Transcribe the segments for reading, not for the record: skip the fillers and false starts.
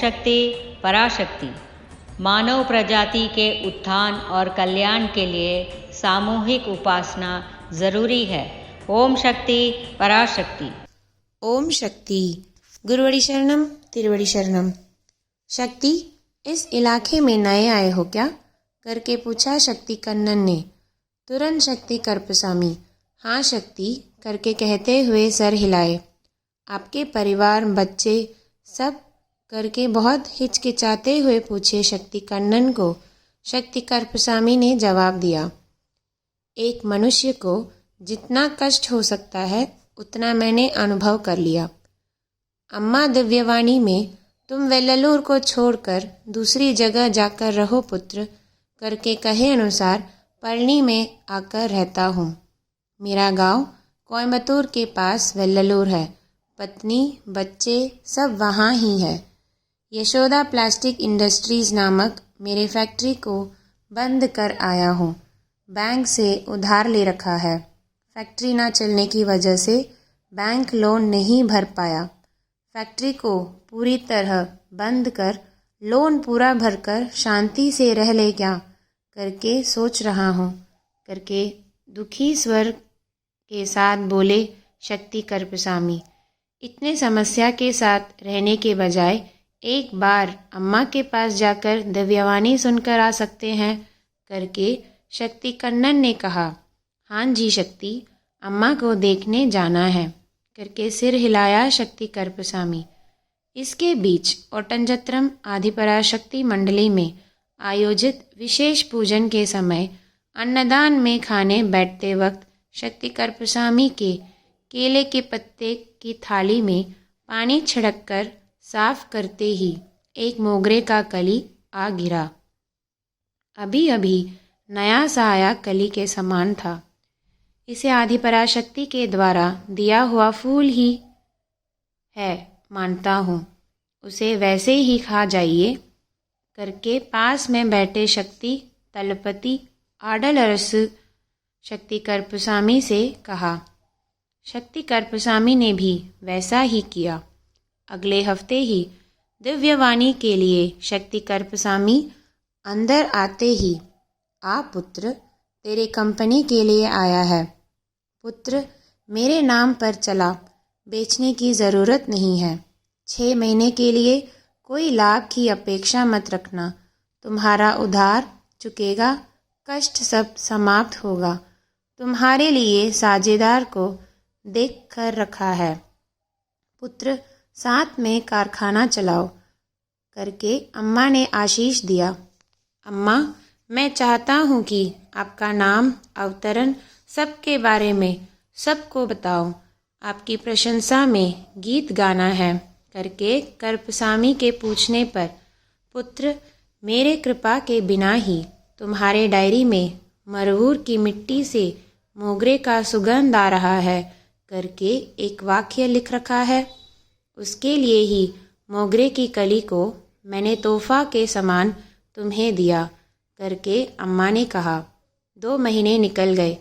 शक्ति पराशक्ति। मानव प्रजाति के उत्थान और कल्याण के लिए सामूहिक उपासना जरूरी है। ओम शक्ति पराशक्ति। ओम शक्ति। गुरुवड़ी शरणम तिरुवड़ी शरणम। शक्ति, इस इलाके में नए आए हो क्या? करके पूछा शक्ति कन्नन ने। तुरंत शक्ति कर्पसामी हाँ शक्ति करके कहते हुए सर हिलाए। आपके परिवार, बच्चे सब करके बहुत हिचकिचाते हुए पूछे शक्ति कन्नन को। शक्ति कर्पसामी ने जवाब दिया, एक मनुष्य को जितना कष्ट हो सकता है उतना मैंने अनुभव कर लिया। अम्मा दिव्यवाणी में तुम वेल्लूर को छोड़कर दूसरी जगह जाकर रहो पुत्र करके कहे अनुसार पलनी में आकर रहता हूँ। मेरा गांव कोयम्बतूर के पास वेल्लूर है। पत्नी, बच्चे सब वहाँ ही है। यशोदा प्लास्टिक इंडस्ट्रीज नामक मेरे फैक्ट्री को बंद कर आया हूँ। बैंक से उधार ले रखा है। फैक्ट्री ना चलने की वजह से बैंक लोन नहीं भर पाया। फैक्ट्री को पूरी तरह बंद कर लोन पूरा भरकर शांति से रह ले क्या करके सोच रहा हूँ करके दुखी स्वर के साथ बोले शक्ति कर्पसामी। इतने समस्या के साथ रहने के बजाय एक बार अम्मा के पास जाकर दिव्यवाणी सुनकर आ सकते हैं करके शक्ति कन्नन ने कहा। हाँ जी शक्ति, अम्मा को देखने जाना है करके सिर हिलाया शक्ति कर्पसामी। इसके बीच ओटंजत्रम आदिपराशक्ति मंडली में आयोजित विशेष पूजन के समय अन्नदान में खाने बैठते वक्त शक्ति कर्पसामी के केले के पत्ते की थाली में पानी छिड़ककर साफ करते ही एक मोगरे का कली आ गिरा। अभी अभी नया सा आया कली के समान था। इसे आदिपराशक्ति के द्वारा दिया हुआ फूल ही है मानता हूँ, उसे वैसे ही खा जाइए करके पास में बैठे शक्ति तलपति आडलरस शक्ति कर्पसामी से कहा। शक्ति कर्पसामी ने भी वैसा ही किया। अगले हफ्ते ही दिव्यवाणी के लिए शक्ति कर्पसामी अंदर आते ही आ पुत्र, तेरे कंपनी के लिए आया है। पुत्र, मेरे नाम पर चला बेचने की ज़रूरत नहीं है। 6 महीने के लिए कोई लाभ की अपेक्षा मत रखना। तुम्हारा उधार चुकेगा, कष्ट सब समाप्त होगा। तुम्हारे लिए साझेदार को देख कर रखा है। पुत्र, साथ में कारखाना चलाओ करके अम्मा ने आशीष दिया। अम्मा, मैं चाहता हूँ कि आपका नाम, अवतरण सबके बारे में सबको बताओ। आपकी प्रशंसा में गीत गाना है करके कर्पसामी के पूछने पर पुत्र, मेरे कृपा के बिना ही तुम्हारे डायरी में मरवूर की मिट्टी से मोगरे का सुगंध आ रहा है करके एक वाक्य लिख रखा है। उसके लिए ही मोगरे की कली को मैंने तोहफा के समान तुम्हें दिया करके अम्मा ने कहा। 2 महीने निकल गए।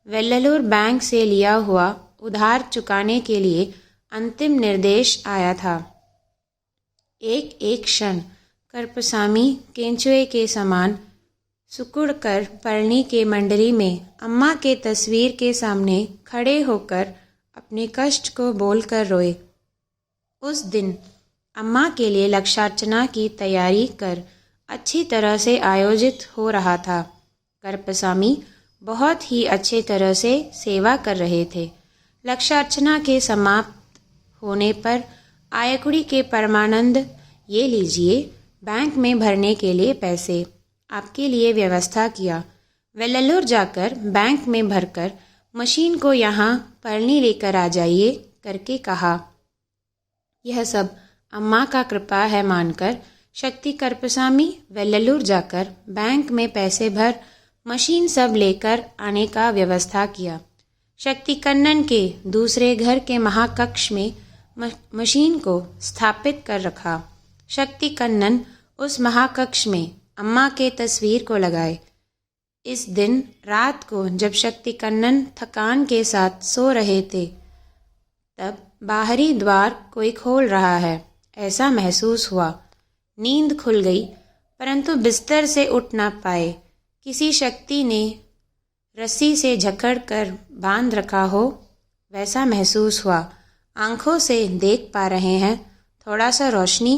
वेल्लूर बैंक से लिया हुआ उधार चुकाने के लिए अंतिम निर्देश आया था। एक एक क्षण कर्पसामी केंचुए के समान सुकुड़ कर पलनी के मंडली में अम्मा के तस्वीर के सामने खड़े होकर अपने कष्ट को बोलकर रोए। उस दिन अम्मा के लिए लक्षार्चना की तैयारी कर अच्छी तरह से आयोजित हो रहा था। कर्पसामी बहुत ही अच्छे तरह से सेवा कर रहे थे। लक्षार्चना के समाप्त होने पर आयकुड़ी के परमानंद, ये लीजिए बैंक में भरने के लिए पैसे, आपके लिए व्यवस्था किया। वेल्लूर जाकर बैंक में भरकर मशीन को यहाँ पलनी लेकर आ जाइए करके कहा। यह सब अम्मा का कृपा है मानकर शक्ति कर्पसामी वेल्लूर जाकर बैंक में पैसे भर मशीन सब लेकर आने का व्यवस्था किया। शक्ति कन्नन के दूसरे घर के महाकक्ष में मशीन को स्थापित कर रखा। शक्ति कन्नन उस महाकक्ष में अम्मा के तस्वीर को लगाए। इस दिन रात को जब शक्ति कन्नन थकान के साथ सो रहे थे तब बाहरी द्वार कोई खोल रहा है ऐसा महसूस हुआ। नींद खुल गई, परंतु बिस्तर से उठ ना पाए। किसी शक्ति ने रस्सी से जकड़ कर बांध रखा हो वैसा महसूस हुआ। आंखों से देख पा रहे हैं थोड़ा सा रोशनी।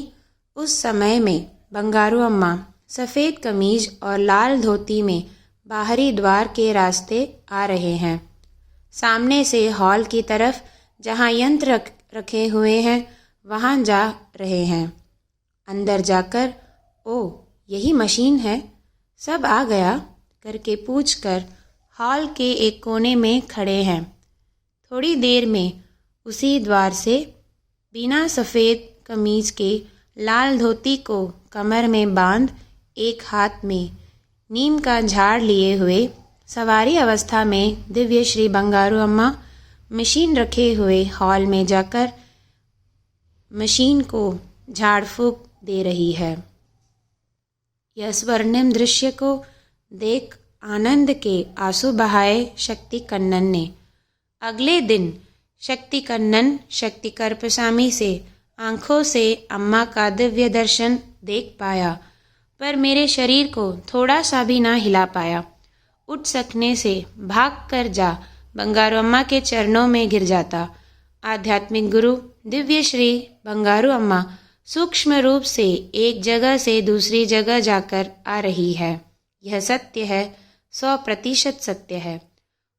उस समय में बंगारू अम्मा सफ़ेद कमीज और लाल धोती में बाहरी द्वार के रास्ते आ रहे हैं। सामने से हॉल की तरफ जहाँ यंत्र रखे हुए हैं वहाँ जा रहे हैं। अंदर जाकर ओ यही मशीन है, सब आ गया करके पूछकर हॉल के एक कोने में खड़े हैं। थोड़ी देर में उसी द्वार से बिना सफ़ेद कमीज के लाल धोती को कमर में बांध एक हाथ में नीम का झाड़ लिए हुए सवारी अवस्था में दिव्य श्री बंगारू अम्मा मशीन रखे हुए हॉल में जाकर मशीन को झाड़ फूंक दे रही है। यह स्वर्णिम दृश्य को देख आनंद के आंसू बहाए शक्ति कन्नन ने। अगले दिन शक्ति कन्नन शक्ति कर्पसामी से आंखों से अम्मा का दिव्य दर्शन देख पाया, पर मेरे शरीर को थोड़ा सा भी ना हिला पाया। उठ सकने से भाग कर जा बंगारू अम्मा के चरणों में गिर जाता। आध्यात्मिक गुरु दिव्य श्री बंगारू अम्मा सूक्ष्म रूप से एक जगह से दूसरी जगह जाकर आ रही है। यह सत्य है, 100% सत्य है।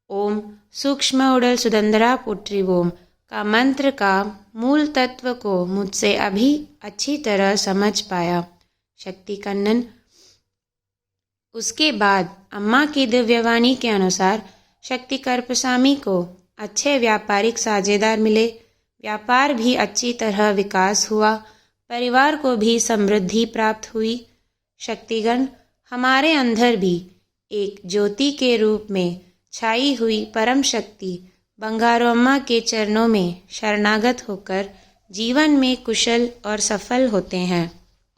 ओम सूक्ष्म उड़ल सुदंदरा पुत्री ओम का मंत्र का मूल तत्व को मुझसे अभी अच्छी तरह समझ पाया शक्ति कन्नन। उसके बाद अम्मा की दिव्यवाणी के अनुसार शक्ति कर्पसामी को अच्छे व्यापारिक साझेदार मिले। व्यापार भी अच्छी तरह विकास हुआ, परिवार को भी समृद्धि प्राप्त हुई। शक्तिगण हमारे अंदर भी एक ज्योति के रूप में छाई हुई परम शक्ति बंगारू अम्मा के चरणों में शरणागत होकर जीवन में कुशल और सफल होते हैं।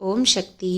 ओम शक्ति।